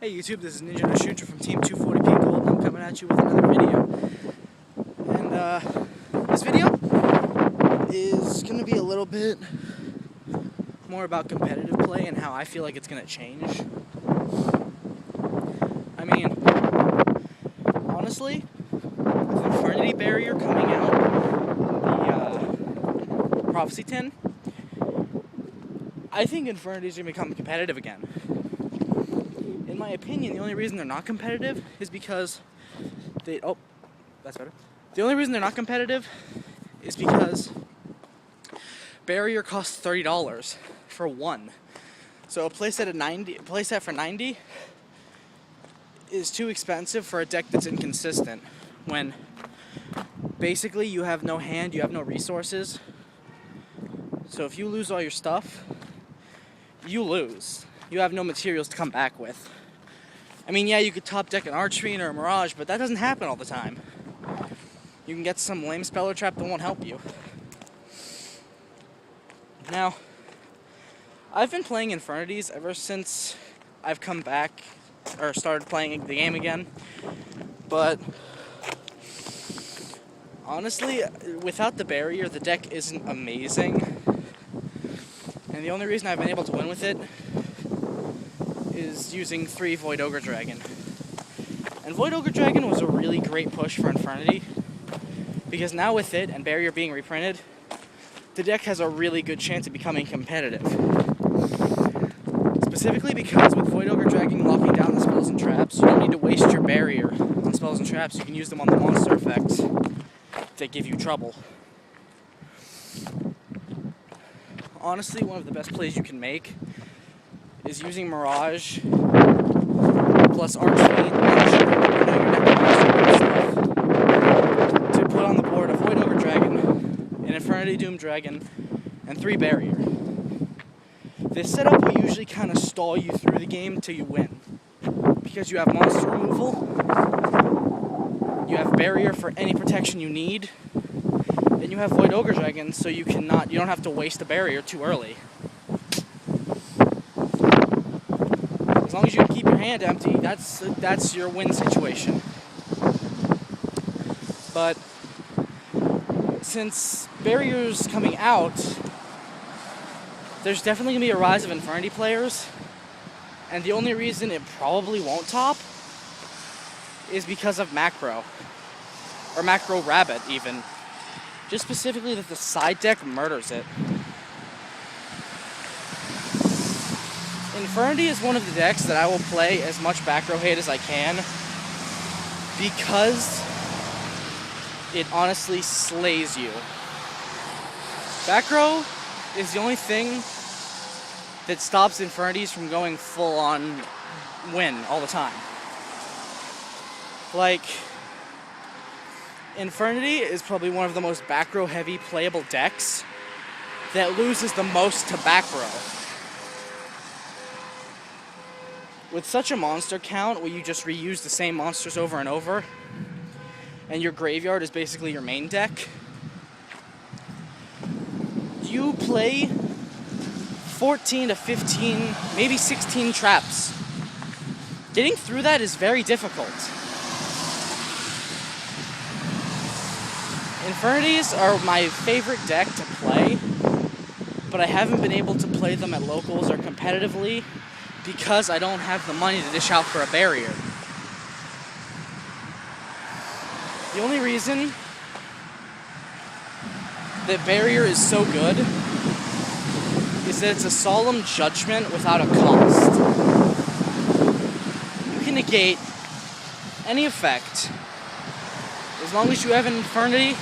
Hey YouTube, this is NWT from Team 240P Gold, and I'm coming at you with another video. And this video is going to be a little bit more about competitive play and how I feel like it's going to change. I mean, honestly, with Infinity Barrier coming out in the Prophecy 10, I think Infinity is going to become competitive again. In my opinion, the only reason they're not competitive is because they... Oh, that's better. The only reason they're not competitive is because Barrier costs $30 for one. So a playset for 90 is too expensive for a deck that's inconsistent. When basically you have no hand, you have no resources. So if you lose all your stuff, you lose. You have no materials to come back with. I mean, yeah, you could top deck an Archfiend or a Mirage, but that doesn't happen all the time. You can get some lame Speller Trap that won't help you. Now, I've been playing Infernities ever since I've come back, or started playing the game again. But, honestly, without the barrier, the deck isn't amazing. And the only reason I've been able to win with it is using 3 Void Ogre Dragon. And Void Ogre Dragon was a really great push for Infernity, because now with it and Barrier being reprinted, the deck has a really good chance of becoming competitive. Specifically because with Void Ogre Dragon locking down the spells and traps, you don't need to waste your Barrier on spells and traps. You can use them on the monster effects that give you trouble. Honestly, one of the best plays you can make is using Mirage plus Archfiend to put on the board a Void Ogre Dragon, an Infernity Doom Dragon, and 3 Barrier. This setup will usually kind of stall you through the game till you win, because you have monster removal, you have Barrier for any protection you need, and you have Void Ogre Dragon, so you don't have to waste a Barrier too early. As long as you can keep your hand empty, that's your win situation. But since Barrier's coming out, there's definitely going to be a rise of Infernity players, and the only reason it probably won't top is because of Macro, or Macro Rabbit even. Just specifically that the side deck murders it. Infernity is one of the decks that I will play as much back row hate as I can, because it honestly slays you. Back row is the only thing that stops Infernities from going full on win all the time. Like, Infernity is probably one of the most back row heavy playable decks that loses the most to back row. With such a monster count where you just reuse the same monsters over and over, and your graveyard is basically your main deck, you play 14 to 15, maybe 16 traps. Getting through that is very difficult. Infernities are my favorite deck to play, but I haven't been able to play them at locals or competitively because I don't have the money to dish out for a Barrier. The only reason that Barrier is so good is that it's a solemn judgment without a cost. You can negate any effect as long as you have an Infernity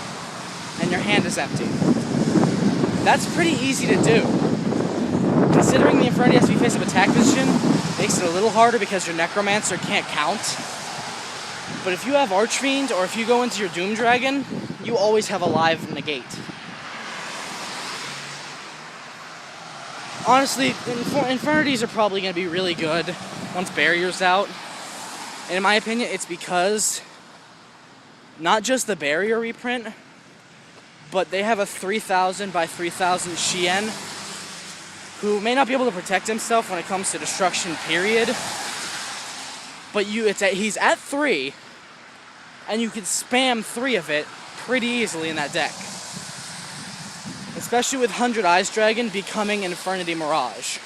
and your hand is empty. That's pretty easy to do. Considering the Infernity has to be face-up attack position, makes it a little harder because your Necromancer can't count. But if you have Archfiend, or if you go into your Doom Dragon, you always have a live negate. Honestly, Infernities are probably going to be really good once Barrier's out. And in my opinion, it's because not just the Barrier reprint, but they have a 3000 by 3000 Shien who may not be able to protect himself when it comes to destruction, period. but he's at 3, and you can spam 3 of it pretty easily in that deck. Especially with 100 Ice Dragon becoming Infernity Mirage.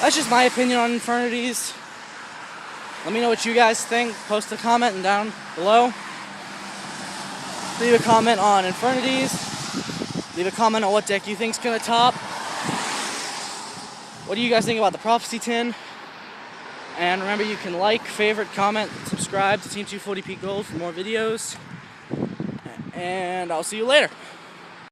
That's just my opinion on Infernities. Let me know what you guys think. Post a comment and down below. Leave a comment on Infernities. Leave a comment on what deck you think's gonna top. What do you guys think about the Prophecy Tin? And remember, you can like, favorite, comment, subscribe to Team 240p Gold for more videos. And I'll see you later.